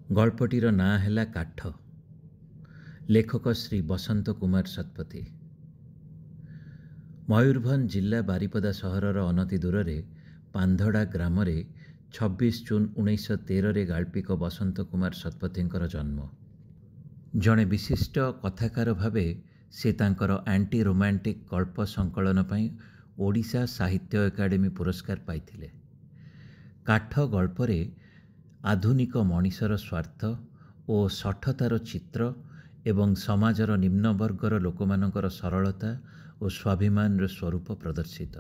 गल्पटीर नाँ हैला काठ। लेखक श्री बसंत कुमार शतपथी। मयूरभंज जिला बारिपदा सहरर अनति दूर पांधड़ा ग्राम 26 जून 1913 गाल्पिक बसंत कुमार शतपथींकर जन्म। जड़े विशिष्ट कथाकार भावे से तांकर एंटी रोमांटिक गल्प संकलन पई ओडिशा साहित्य एकाडेमी पुरस्कार पाइथिले। काठ गल्परे आधुनिक मनीषर स्वार्थ और सठतार चित्र एवं समाजर निम्न वर्गर लोकमानंकर सरलता और स्वाभिमान स्वरूप प्रदर्शित।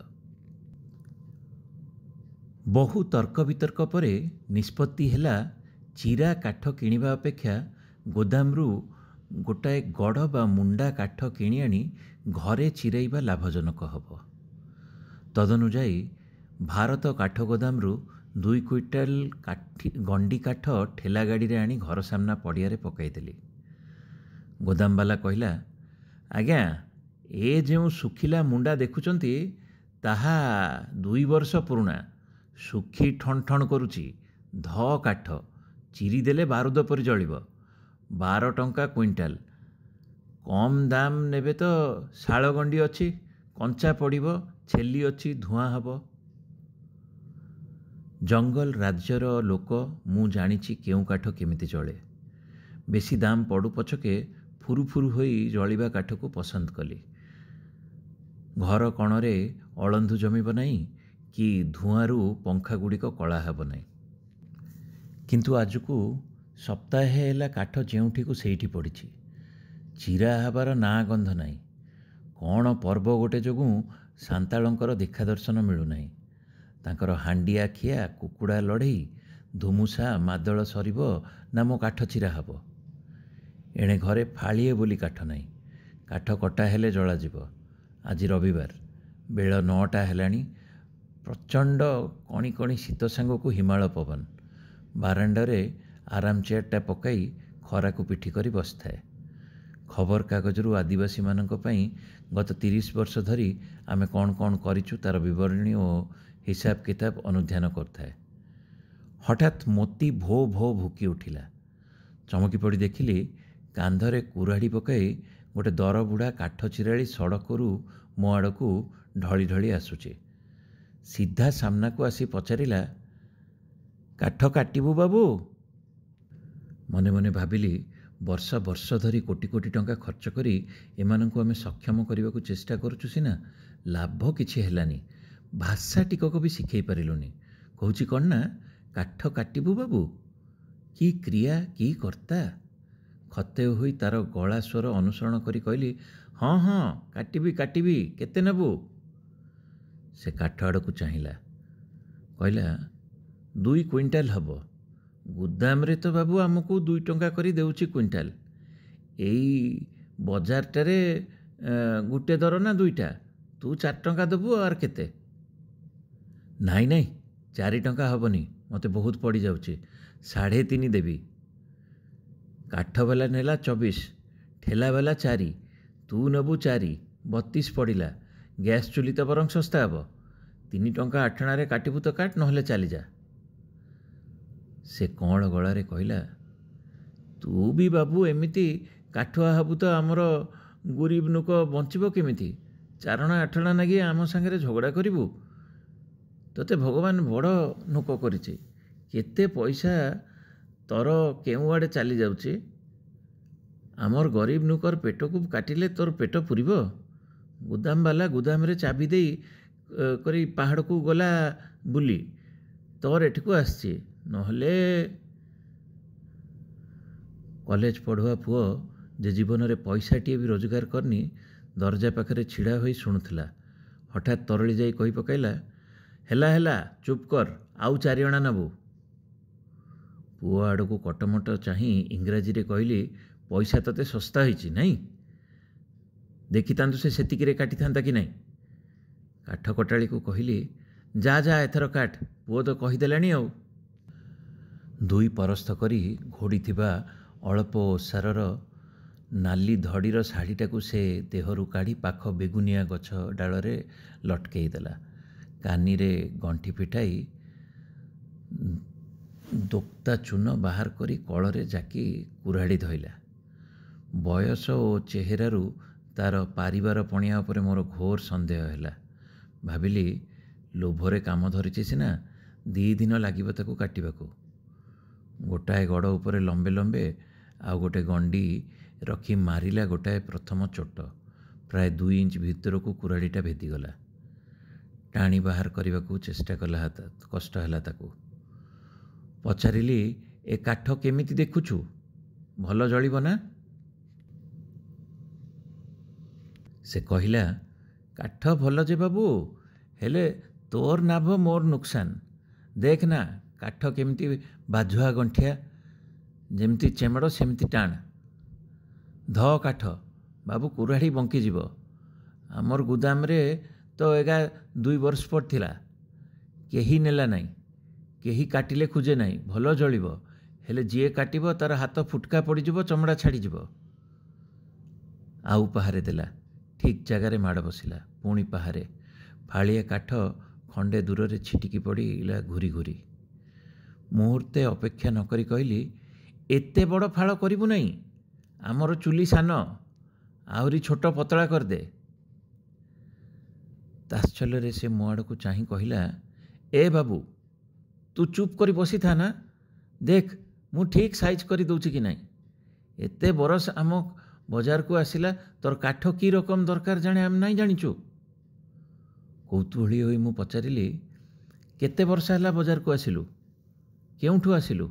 बहु तर्क वितर्क परे निष्पत्ति हैला चिरा काठ किणिबा अपेक्षा गोदामरू गोटाए गड़ बा मुंडा काठ किणी आनी घरे चिराइबा लाभजनक हब। तदनुजाई भारत काठ गोदामरू 2 क्विंटाल गंडी काठ ठेला गाड़ी रे आनी घर सामना पड़िया रे पकाईदेली। गोदामवाला कहला, आज्ञा ए जो सुखिला मुंडा देखुचंती ताहा 2 वर्ष पुराणा, सुखी ठण ठण करुची, ध काठ चिरी देले बारूद पर जलिब, 12 टंका क्विंटाल। कम दाम नेबे तो शाल गंडी अच्छी, कंचा पड़िब, छेली अच्छी, धुआं हब। जंगल राज्यर लोक मु जानिछि केउ काठ केमिति जले। बेसी दाम पड़ू पछके फुरुफुरु होई जलिबा काठ को पसंद कली। घर कणरे अळंधु जमिब नाही कि धुआंरू पंखा गुड़िक कला हेब नाही। किंतु आजकू सप्ताहे हैला काठ जेउठी को सेठी पड़िछि, चिरा हबार ना गंध नाही। कौन पर्व गोटे जोगु सांतालंकर देखा दर्शन मिलू नाही। तांकर हांडिया खिया कुकुड़ा लड़ई धुमुसा मादल सरीब ना मो काठ चिरा हब। एणे घरे फाड़िए बोली काठ नाही। काठ कटा हेले जला जीव। आज रविवार बेल 9टा हेलाणी। प्रचंड कणी कणी शीत सांगकू हिमालय पवन। बारांडारे आराम चेयरटा पकाई खरा को पिठी करी बसथाए। खबर कागजरू आदिवासी मानक पई गत 30 वर्ष धरी आमे कौन कौन करिछु तार विवरणी और हिसाब किताब अनुध्यान करथाए। हठात मोती भो भो भुकी उठिला। चमकी पड़ी देखिली कांधरे कुराड़ी पकाई गोटे दर बुढ़ा काठ चिराड़ी सड़करू मो आड़कू ढली ढली आसुचे। सीधा सामना को आसी पचारिला, काठ काटिबू बाबू? मने मने भाबिली वर्ष वर्ष धरी कोटी कोटी टंका खर्च करी एमानंकु आमे सक्षम करने को चेष्टा करुछु सिना, लाभ किछि हेलानी। भाषा टिकक भी शिखई पारिलुनी। कहूची कौन ना, काठ काटिबू बाबू? की क्रिया की कर्ता? खते हुई तार गला स्वर अनुसरण करी कहली, हाँ हाँ काटिबी काटिबी, केते नेबू? से काठ आड़कू चाहिला। कहला 2 क्विंटाल हब। गोदाम रे तो बाबू आमको 2 टंका करी देउची क्विंटाल। एई बजारटारे गुटे दर ना 2टा, तू 4 टंका देबू और केते? नाई नाई 4 टंका हबनी, मते बहुत पड़ी जाउची, 3.5 देवी। काठ वाला नेला 24, ठेला वाला 4, तू नबू 4, 32 पड़िला। गैस चुली तो बरং सस्ता हब। 3 टंका आठणारे काटिबू तो काट, नहले चली जा। से कौन गलारे कहला, तू भी बाबू एमिति काठुआ हबू तो आमर गरीब लोक बंचिब केमिति? 4 8 नागी आम सांगे झगड़ा करिबू? तोते भगवान बड़ नोक करिछि, केते पैसा तोर केउ आड़े चली जाउछि? आमर गरीब नुकर पेट को काटिले तोर पेट पुरिब? गोदाम वाला गोदाम रे चाबी देई करी पहाड़ को गला बुली, तोर एठी को आसछि, नहले। कॉलेज पढ़ुआ पुओ जे जीवन रे पैसा टी भी रोजगार करनी दरजा पाखरे छिड़ा होई सुनुथला। हठात तरली जाई कही पकाइला, हेला हेला चुप कर, आउ 4 अणा नबू। पुओ आड़कू कटमट चाही इंग्राजी रे कहली, पैसा तते सस्ता होईची नहीं? देखी तांतु से सेतिकी रे काटी थांता कि नहीं? काठ कटाड़ी को कहली, जा जा एथर काट, पुओ तो कही देलानी आउ। 2 परस्थ करी घोड़ी थिबा अल्प ओसारर नाली धड़ीर शाढ़ीटाकू से देहरु काढ़ी पाख बेगुनिया गछ डालरे लटकई देला। कानी रे गंठी फिटाई ଦୋକ୍ତା ଚୂନ ବାହାର କରି କଳରେ ଜାକି କୁରାଢ଼ି ଧଇଲା। ବୟସ ଓ ଚେହେରାରୁ ତାର ପାରିବାର ପଣିଆ ଉପରେ ମୋର ଘୋର ସନ୍ଦେହ ହେଲା। ଭାବିଲି ଲୋଭରେ କାମ ଧରିଛି ସିନା, 2 ଦିନ ଲାଗିବ ତାକୁ କାଟିବାକୁ। ଗୋଟାଏ ଗଡ଼ ଉପରେ ଲମ୍ବେ ଲମ୍ବେ ଆଉ ଗୋଟେ ଗଣ୍ଡି ରଖି ମାରିଲା ଗୋଟାଏ ପ୍ରଥମ ଚୋଟ। ପ୍ରାୟ 2 ଇଞ୍ଚ ଭିତରକୁ କୁରାଢ଼ିଟା ଭେଦିଗଲା। ଟାଣି ବାହାର କରିବାକୁ ଚେଷ୍ଟା କଲା, କଷ୍ଟ ହେଲା ତାକୁ। ପଚାରିଲି, ଏ କାଠ କେମିତି ଦେଖୁଛୁ? ଭଲ ଜଳିବ ନା? ସେ କହିଲା, କାଠ ଭଲ ଯେ ବାବୁ, ହେଲେ ତୋର ଲାଭ ମୋର ନୁକସାନ। ଦେଖ ନା କାଠ କେମିତି ବାଝୁଆ ଗଣ୍ଠିଆ, ଯେମିତି ଚେମଡ଼ ସେମିତି ଟାଣ। ଧ କାଠ ବାବୁ, କୁରାଢ଼ି ବଙ୍କିଯିବ। ଆମର ଗୁଦାମରେ ତ ଏଗା 2 ବର୍ଷ ପଡ଼ିଥିଲା, କେହି ନେଲା ନାହିଁ, କେହି କାଟିଲେ ଖୁଜେ ନାହିଁ। ଭଲ ଜଳିବ, ହେଲେ ଯିଏ କାଟିବ ତାର ହାତ ଫୁଟକା ପଡ଼ିଯିବ, ଚମଡ଼ା ଛାଡ଼ିଯିବ। ଆଉ ପାହାରେ ଦେଲା, ଠିକ୍ ଜାଗାରେ ମାଡ଼ ବସିଲା। ପୁଣି ପାହାରେ। ଫାଳିଏ କାଠ ଖଣ୍ଡେ ଦୂରରେ ଛିଟିକି ପଡ଼ିଲା ଘୁରି ଘୁରି। ମୁହୂର୍ତ୍ତେ ଅପେକ୍ଷା ନ କରି କହିଲି, ଏତେ ବଡ଼ ଫାଳ କରିବୁ ନାହିଁ, ଆମର ଚୁଲି ସାନ, ଆହୁରି ଛୋଟ ପତଳା କରିଦେ। ତାତ୍ସଲ୍ୟରେ ସେ ମୋ ଆଡ଼କୁ ଚାହିଁ କହିଲା, ଏ ବାବୁ, ତୁ ଚୁପ୍ କରି ବସିଥା ନା, ଦେଖ ମୁଁ ଠିକ୍ ସାଇଜ୍ କରି ଦେଉଛି କି ନାହିଁ। ଏତେ ବରଷ ଆମ ବଜାରକୁ ଆସିଲା, ତୋର କାଠ କି ରକମ ଦରକାର ଜାଣେ ଆମେ ନାହିଁ ଜାଣିଛୁ? କୌତୂହଳୀ ହୋଇ ମୁଁ ପଚାରିଲି, କେତେ ବର୍ଷ ହେଲା ବଜାରକୁ ଆସିଲୁ? କେଉଁଠୁ ଆସିଲୁ?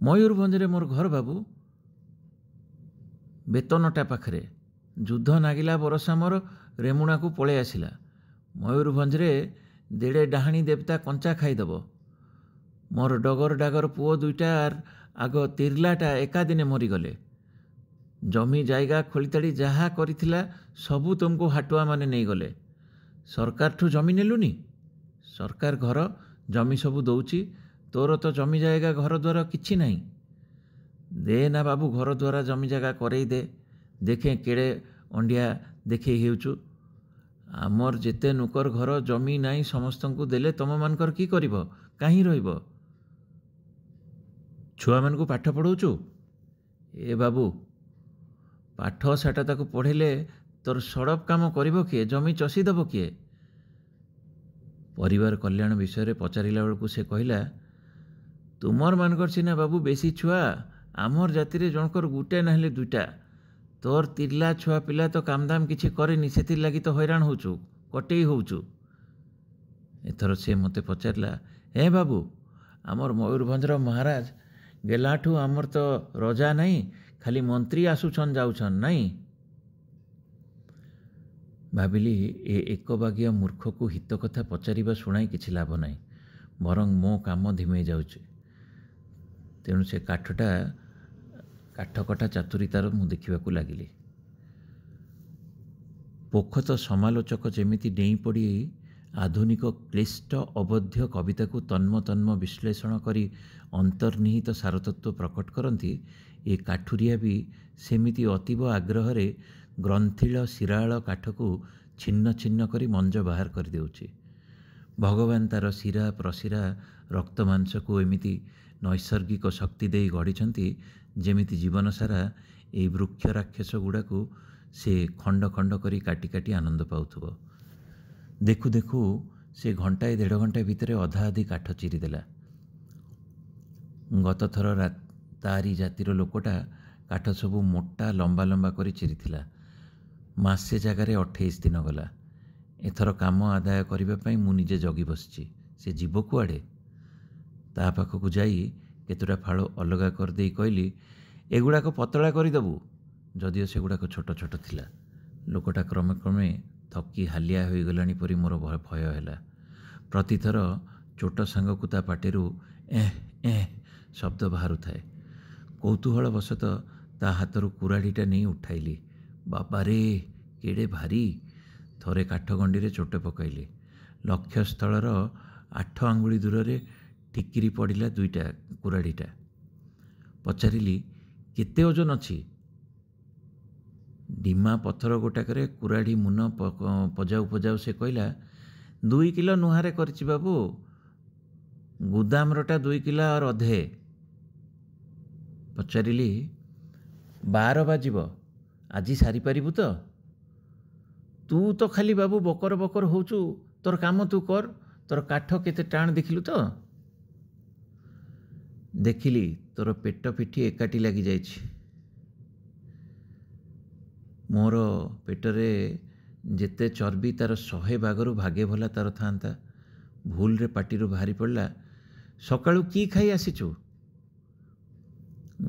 ମୟୂରଭଞ୍ଜରେ ମୋର ଘର ବାବୁ, ବେତନଟା ପାଖରେ। ଯୁଦ୍ଧ ନାଗିଲା ବରଷ ଆମର ରେମୁଣାକୁ ପଳେଇ ଆସିଲା। ମୟୂରଭଞ୍ଜରେ ଦେଡ଼େ ଡାହାଣୀ ଦେବତା କଞ୍ଚା ଖାଇଦେବ। ମୋର ଡଗର ଡାଗର ପୁଅ 2ଟା ଆଗ ତିର୍ଲାଟା ଏକାଦିନେ ମରିଗଲେ। ଜମି ଜାଇଗା ଖୋଳିତାଡ଼ି ଯାହା କରିଥିଲା ସବୁ ତୁମକୁ ହାଟୁଆ ମାନେ ନେଇଗଲେ। ସରକାରଠୁ ଜମି ନେଲୁନି? ସରକାର ଘର ଜମି ସବୁ ଦଉଛି, ତୋର ତ ଜମି ଜାଇଗା ଘର ଦ୍ୱାର କିଛି ନାହିଁ। ଦେ ନା ବାବୁ, ଘର ଦ୍ୱାର ଜମି ଜାଗା କରେଇ ଦେ, ଦେଖେ କେଡ଼େ ଅଣ୍ଡିଆ ଦେଖେଇ ହେଉଛୁ। ଆମର ଯେତେ ନୁକର ଘର ଜମି ନାହିଁ ସମସ୍ତଙ୍କୁ ଦେଲେ ତମମାନଙ୍କର କି କରିବ? କାହିଁ ରହିବ? ଛୁଆମାନଙ୍କୁ ପାଠ ପଢ଼ଉଛୁ? ଏ ବାବୁ, ପାଠ ସାଠ ତାକୁ ପଢ଼େଇଲେ ତୋର ସଡ଼ପ କାମ କରିବ କିଏ? ଜମି ଚଷି ଦେବ କିଏ? ପରିବାର କଲ୍ୟାଣ ବିଷୟରେ ପଚାରିଲା ବେଳକୁ ସେ କହିଲା, ତୁମର ମାନଙ୍କର ସିନା ବାବୁ ବେଶୀ ଛୁଆ, ଆମର ଜାତିରେ ଜଣକର ଗୁଟେ ନହେଲେ 2ଟା। ତୋର ତିର୍ଲା ଛୁଆ ପିଲା ତ କାମଦାମ କିଛି କରେନି, ସେଥିର୍ଲାଗି ତ ହଇରାଣ ହେଉଛୁ, କଟେଇ ହେଉଛୁ। ଏଥର ସେ ମୋତେ ପଚାରିଲା, ହେ ବାବୁ, ଆମର ମୟୂରଭଞ୍ଜର ମହାରାଜ ଗେଲାଠୁ ଆମର ତ ରଜା ନାହିଁ, ଖାଲି ମନ୍ତ୍ରୀ ଆସୁଛନ୍ ଯାଉଛନ୍ ନାହିଁ। ଭାବିଲି, ଏ ଏକବାଗିଆ ମୂର୍ଖକୁ ହିତ କଥା ପଚାରିବା ଶୁଣାଇ କିଛି ଲାଭ ନାହିଁ, ବରଂ ମୋ କାମ ଧିମେଇ ଯାଉଛି। ତେଣୁ ସେ କାଠକଟା ଚାତୁରୀ ତାର ମୁଁ ଦେଖିବାକୁ ଲାଗିଲି। ପୋଖତ ସମାଲୋଚକ ଯେମିତି ଡେଇଁ ପଡ଼ି ଆଧୁନିକ କ୍ଳିଷ୍ଟ ଅବୋଧ୍ୟ କବିତାକୁ ତନ୍ମ ବିଶ୍ଳେଷଣ କରି ଅନ୍ତର୍ନିହିତ ସାରତତ୍ତ୍ୱ ପ୍ରକଟ କରନ୍ତି, ଏ କାଠୁରିଆ ବି ସେମିତି ଅତୀବ ଆଗ୍ରହରେ ଗ୍ରନ୍ଥିଳ ଶିରାଳ କାଠକୁ ଛିନ୍ନ ଛିନ୍ନ କରି ମଞ୍ଜ ବାହାର କରିଦେଉଛି। ଭଗବାନ ତାର ଶିରା ପ୍ରଶିରା ରକ୍ତ ମାଂସକୁ ଏମିତି ନୈସର୍ଗିକ ଶକ୍ତି ଦେଇ ଗଢ଼ିଛନ୍ତି, ଯେମିତି ଜୀବନସାରା ଏଇ ବୃକ୍ଷ ରାକ୍ଷସ ଗୁଡ଼ାକୁ ସେ ଖଣ୍ଡ ଖଣ୍ଡ କରି କାଟି କାଟି ଆନନ୍ଦ ପାଉଥିବ। ଦେଖୁ ଦେଖୁ ସେ ଘଣ୍ଟାଏ 1.5 ଘଣ୍ଟା ଭିତରେ ଅଧା ଅଧି କାଠ ଚିରିଦେଲା। ଗତଥର ତାରି ଜାତିର ଲୋକଟା କାଠ ସବୁ ମୋଟା ଲମ୍ବା ଲମ୍ବା କରି ଚିରିଥିଲା। ମାସେ ଜାଗାରେ 28 ଦିନ ଗଲା। ଏଥର କାମ ଆଦାୟ କରିବା ପାଇଁ ମୁଁ ନିଜେ ଜଗି ବସିଛି। ସେ ଯିବ କୁଆଡ଼େ? ତା ପାଖକୁ ଯାଇ କେତୁଟା ଫାଳ ଅଲଗା କରିଦେଇ କହିଲି, ଏଗୁଡ଼ାକ ପତଳା କରିଦେବୁ। ଯଦିଓ ସେଗୁଡ଼ାକ ଛୋଟ ଛୋଟ ଥିଲା। ଲୋକଟା କ୍ରମେ କ୍ରମେ ଥକି ହାଲିଆ ହୋଇଗଲାଣି ପରି ମୋର ଭୟ ହେଲା। ପ୍ରତିଥର ଚୋଟ ସାଙ୍ଗକୁ ତା ପାଟିରୁ ଏଁ ଏଁ ଶବ୍ଦ ବାହାରୁଥାଏ। କୌତୂହଳବଶତଃ ତା ହାତରୁ କୁରାଢ଼ିଟା ନେଇ ଉଠାଇଲି। ବାବାରେ, କେଡ଼େ ଭାରି! ଥରେ କାଠ ଗଣ୍ଡିରେ ଚୋଟ ପକାଇଲି। ଲକ୍ଷ୍ୟସ୍ଥଳର 8 ଆଙ୍ଗୁଳି ଦୂରରେ ଠିକିରି ପଡ଼ିଲା 2ଟା କୁରାଢ଼ିଟା। ପଚାରିଲି, କେତେ ଓଜନ ଅଛି? ଡିମା ପଥର ଗୋଟାକରେ କୁରାଢ଼ି ମୁନ ପଜାଉ ପଜାଉ ସେ କହିଲା, 2 କିଲୋ ନୁହାରେ କରିଛି ବାବୁ। ଗୁଦାମରଟା 2 କିଲୋ और ଅଧେ। ପଚାରିଲି 12 ବାଜିବ, ଆଜି ସାରିପାରିବୁ ତ? ତୁ ତ ଖାଲି ବାବୁ ବକର ବକର ହଉଛୁ, ତୋର କାମ ତୁ କର, ତୋର କାଠ କେତେ ଟାଣ ଦେଖିଲୁ ତ? ଦେଖିଲି ତୋର ପେଟ ପିଠି ଏକାଠି ଲାଗିଯାଇଛି। ମୋର ପେଟରେ ଯେତେ ଚର୍ବି ତାର 100 ଭାଗରୁ ଭାଗେ ଭଲା ତାର ଥାନ୍ତା। ଭୁଲରେ ପାଟିରୁ ବାହାରି ପଡ଼ିଲା, ସକାଳୁ କି ଖାଇ ଆସିଛୁ?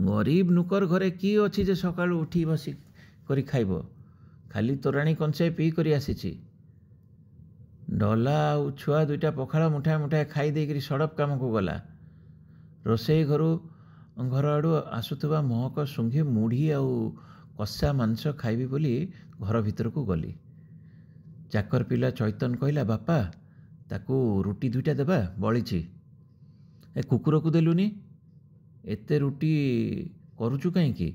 ଗରିବ ନୁକର ଘରେ କି ଅଛି ଯେ ସକାଳୁ ଉଠି ବସି କରି ଖାଇବ? ଖାଲି ତୋରାଣୀ କଂଚାଏ ପିଇ କରି ଆସିଛି। ଡଲା ଆଉ ଛୁଆ 2ଟା ପଖାଳ ମୁଠାଏ ମୁଠାଏ ଖାଇ ଦେଇକରି ସଡ଼ପ କାମକୁ ଗଲା। ରୋଷେଇ ଘର ଆଡ଼ୁ ଆସୁଥିବା ମହକ ଶୁଙ୍ଘି ମୁଢ଼ି ଆଉ କଷା ମାଂସ ଖାଇବି ବୋଲି ଘର ଭିତରକୁ ଗଲି। ଚାକର ପିଲା ଚୈତନ କହିଲା, ବାପା ତାକୁ ରୁଟି 2ଟା ଦେବା, ବଳିଛି। ଏ କୁକୁରକୁ ଦେଲୁନି? ଏତେ ରୁଟି କରୁଛୁ କାହିଁକି?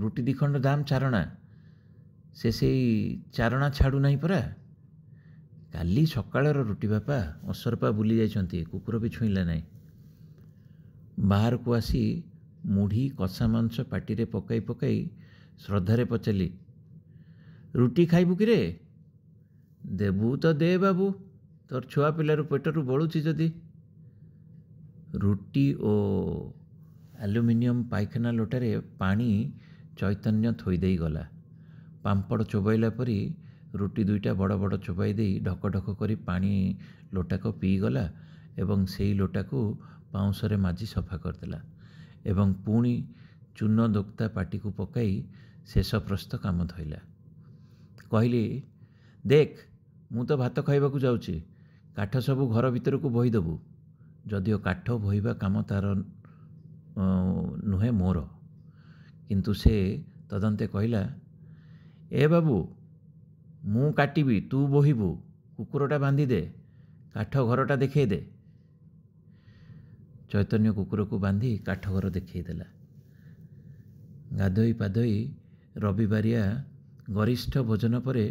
ରୁଟି 2 ଖଣ୍ଡ ଦାମ 4 ଅଣା। ସେ ସେଇ 4 ଅଣା ଛାଡ଼ୁ ନାହିଁ ପରା। କାଲି ସକାଳର ରୁଟି ବାପା, ଅସରପା ବୁଲି ଯାଇଛନ୍ତି, କୁକୁର ବି ଛୁଇଁଲା ନାହିଁ। ବାହାରକୁ ଆସି ମୁଢ଼ି କଷା ମାଂସ ପାଟିରେ ପକାଇ ପକାଇ ଶ୍ରଦ୍ଧାରେ ପଚାରିଲି, ରୁଟି ଖାଇବୁ କିରେ? ଦେବୁ ତ ଦେ ବାବୁ, ତୋର ଛୁଆ ପିଲାରୁ ପେଟରୁ ବଳୁଛି ଯଦି। ରୁଟି ଓ ଆଲୁମିନିୟମ ପାଇଖାନା ଲୋଟାରେ ପାଣି ଚୈତନ୍ୟ ଥୋଇ ଦେଇ ଗଲା। ପାମ୍ପଡ଼ ଚୋବାଇଲା ପରି ରୁଟି 2ଟା ବଡ଼ ବଡ଼ ଚୋବାଇ ଦେଇ ଢକ ଢକ କରି ପାଣି ଲୋଟାକ ପିଇଗଲା ଏବଂ ସେଇ ଲୋଟାକୁ ପାଉଁଶରେ ମାଜି ସଫା କରିଦେଲା ଏବଂ ପୁଣି ଚୂନ ଦୋକ୍ତା ପାଟିକୁ ପକାଇ ଶେଷ ପ୍ରସ୍ତ କାମ ଧଇଲା। କହିଲି, ଦେଖ ମୁଁ ତ ଭାତ ଖାଇବାକୁ ଯାଉଛି, କାଠ ସବୁ ଘର ଭିତରକୁ ବୋହିଦେବୁ। ଯଦିଓ କାଠ ବୋହିବା କାମ ତାର ନୁହେଁ, ମୋର। କିନ୍ତୁ ସେ ତଦନ୍ତେ କହିଲା, ଏ ବାବୁ ମୁଁ କାଟିବି, ତୁ ବୋହିବୁ, କୁକୁରଟା ବାନ୍ଧିଦେ, କାଠ ଘରଟା ଦେଖେଇ ଦେ। ଚୈତନ୍ୟ କୁକୁରକୁ ବାନ୍ଧି କାଠ ଘର ଦେଖେଇ ଦେଲା। ଗାଧୋଇ ପାଧୋଇ ରବିବାରିଆ ଗରିଷ୍ଠ ଭୋଜନ ପରେ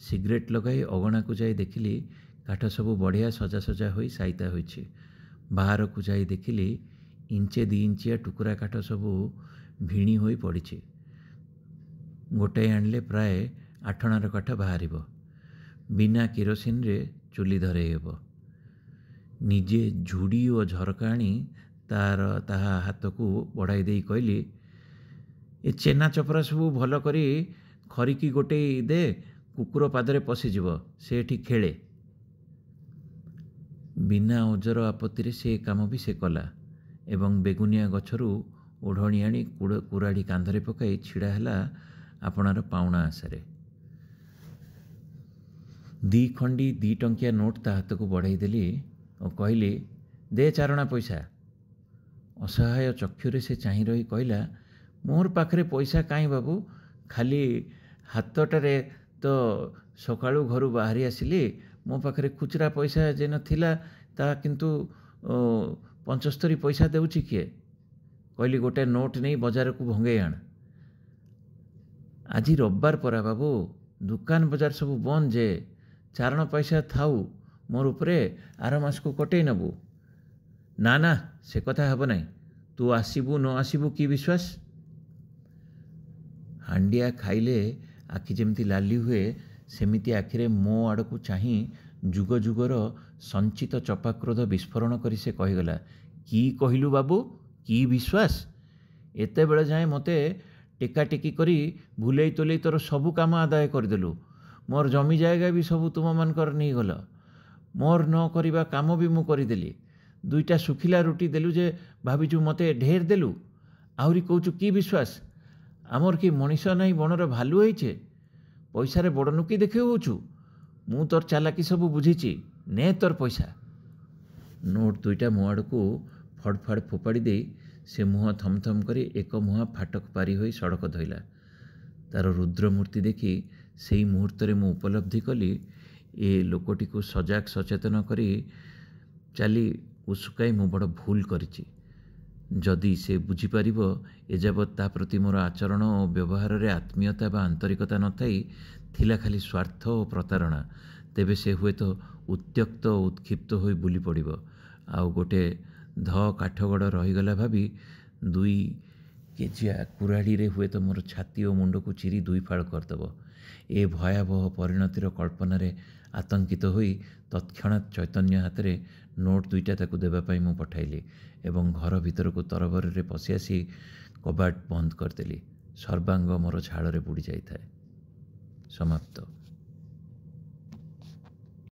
ସିଗାରେଟ୍ ଲଗାଇ ଅଗଣାକୁ ଯାଇ ଦେଖିଲି କାଠ ସବୁ ବଢ଼ିଆ ସଜାସଜା ହୋଇ ସାଇତା ହୋଇଛି। ବାହାରକୁ ଯାଇ ଦେଖିଲି ଇଞ୍ଚେ 2 ଇଞ୍ଚିଆ ଟୁକୁରା କାଠ ସବୁ ଭିଣି ହୋଇ ପଡ଼ିଛି। ଗୋଟାଏ ଆଣିଲେ ପ୍ରାୟ 8 ଅଣାର କାଠ ବାହାରିବ। ବିନା କିରୋସିନରେ ଚୁଲି ଧରେଇ ହେବ। ନିଜେ ଝୁଡ଼ି ଓ ଝରକା ଆଣି ତାହା ହାତକୁ ବଢ଼ାଇ ଦେଇ କହିଲି, ଏ ଚେନା ଚପରା ସବୁ ଭଲ କରି ଖରିକି ଗୋଟେଇ ଦେ, କୁକୁର ପାଦରେ ପଶିଯିବ, ସେ ଏଠି ଖେଳେ। ବିନା ଓଜର ଆପତ୍ତିରେ ସେ କାମ ବି ସେ କଲା ଏବଂ ବେଗୁନିଆ ଗଛରୁ ଓଢ଼ଣି ଆଣି କୁରାଢ଼ି କାନ୍ଧରେ ପକାଇ ଛିଡ଼ା ହେଲା ଆପଣାର ପାଉଣା ଆଶାରେ। 2 ଖଣ୍ଡି 2 ଟଙ୍କିଆ ନୋଟ୍ ତା ହାତକୁ ବଢ଼ାଇ ଦେଲି ଓ କହିଲି, ଦେ 4 ଅଣା ପଇସା। ଅସହାୟ ଚକ୍ଷୁରେ ସେ ଚାହିଁ ରହି କହିଲା, ମୋର ପାଖରେ ପଇସା କାହିଁ ବାବୁ, ଖାଲି ହାତଟାରେ ତ ସକାଳୁ ଘରୁ ବାହାରି ଆସିଲି, ମୋ ପାଖରେ ଖୁଚୁରା ପଇସା ଯେ ନଥିଲା ତାହା କିନ୍ତୁ 75 ପଇସା ଦେଉଛି କିଏ? କହିଲି, ଗୋଟାଏ ନୋଟ୍ ନେଇ ବଜାରକୁ ଭଙ୍ଗେଇ ଆଣ। ଆଜି ରବିବାର ପରା ବାବୁ, ଦୋକାନ ବଜାର ସବୁ ବନ୍ଦ ଯେ, 4 ଅଣା ପଇସା ଥାଉ ମୋର ଉପରେ, ଆର ମାସକୁ କଟେଇ ନେବୁ। ନା ନା, ସେ କଥା ହେବ ନାହିଁ, ତୁ ଆସିବୁ ନ ଆସିବୁ କି ବିଶ୍ୱାସ? ହାଣ୍ଡିଆ ଖାଇଲେ ଆଖି ଯେମିତି ଲାଲି ହୁଏ, ସେମିତି ଆଖିରେ ମୋ ଆଡ଼କୁ ଚାହିଁ ଯୁଗ ଯୁଗର ସଞ୍ଚିତ ଚପାକ୍ରୋଧ ବିସ୍ଫୋରଣ କରି ସେ କହିଗଲା, କି କହିଲୁ ବାବୁ, କି ବିଶ୍ୱାସ? ଏତେବେଳେ ଯାଏଁ ମୋତେ ଟେକାଟେକି କରି ଭୁଲେଇ ତୋଲେଇ ତୋର ସବୁ କାମ ଆଦାୟ କରିଦେଲୁ। ମୋର ଜମି ଜାୟଗା ବି ସବୁ ତୁମମାନଙ୍କର ନେଇଗଲ। ମୋର ନ କରିବା କାମ ବି ମୁଁ କରିଦେଲି। 2ଟା ଶୁଖିଲା ରୁଟି ଦେଲୁ ଯେ ଭାବିଛୁ ମୋତେ ଢେର ଦେଲୁ। ଆହୁରି କହୁଛୁ କି ବିଶ୍ୱାସ? ଆମର କି ମଣିଷ ନାହିଁ ବଣର ଭାଲୁ ହେଇଛେ? ପଇସାରେ ବଡ଼ ନୁକି ଦେଖେଉଛୁ? ମୁଁ ତୋର ଚାଲାକି ସବୁ ବୁଝିଛି, ନେ ତୋର ପଇସା। ନୋଟ୍ 2ଟା ମୋ ଆଡ଼କୁ ଫଡ଼ ଫାଡ଼ ଫୋପାଡ଼ି ଦେଇ ସେ ମୁହଁ ଥମଥମ କରି ଏକ ମୁହାଁ ଫାଟକ ପାରି ହୋଇ ସଡ଼କ ଧଇଲା। ତାର ରୁଦ୍ରମୂର୍ତ୍ତି ଦେଖି ସେଇ ମୁହୂର୍ତ୍ତରେ ମୁଁ ଉପଲବ୍ଧି କଲି, ଏ ଲୋକଟିକୁ ସଜାଗ ସଚେତନ କରି ଚାଲି ଉସୁକାଇ ମୁଁ ବଡ଼ ଭୁଲ କରିଛି। ଯଦି ସେ ବୁଝିପାରିବ ଏଯାବତ୍ ତା ପ୍ରତି ମୋର ଆଚରଣ ଓ ବ୍ୟବହାରରେ ଆତ୍ମୀୟତା ବା ଆନ୍ତରିକତା ନଥାଇ ଥିଲା ଖାଲି ସ୍ୱାର୍ଥ ଓ ପ୍ରତାରଣା, ତେବେ ସେ ହୁଏତ ଉତ୍ତ୍ୟକ୍ତ ଓ ଉତ୍କ୍ଷିପ୍ତ ହୋଇ ବୁଲି ପଡ଼ିବ। ଆଉ ଗୋଟେ କାଠଗଡ଼ ରହିଗଲା ଭାବି 2 କେଜିଆ କୁରାଢ଼ୀରେ ହୁଏତ ମୋର ଛାତି ଓ ମୁଣ୍ଡକୁ ଚିରି 2 ଫାଳ କରିଦେବ। ଏ ଭୟାବହ ପରିଣତିର କଳ୍ପନାରେ ଆତଙ୍କିତ ହୋଇ ତତ୍କ୍ଷଣାତ୍ ଚୈତନ୍ୟ ହାତରେ ନୋଟ୍ 2ଟା ତାକୁ ଦେବା ପାଇଁ ମୁଁ ପଠାଇଲି ଏବଂ ଘର ଭିତରକୁ ତରବରରେ ପଶି ଆସି କବାଟ ବନ୍ଦ କରିଦେଲି। ସର୍ବାଙ୍ଗ ମୋର ଝାଳରେ ବୁଡ଼ି ଯାଇଥାଏ। ସମାପ୍ତ।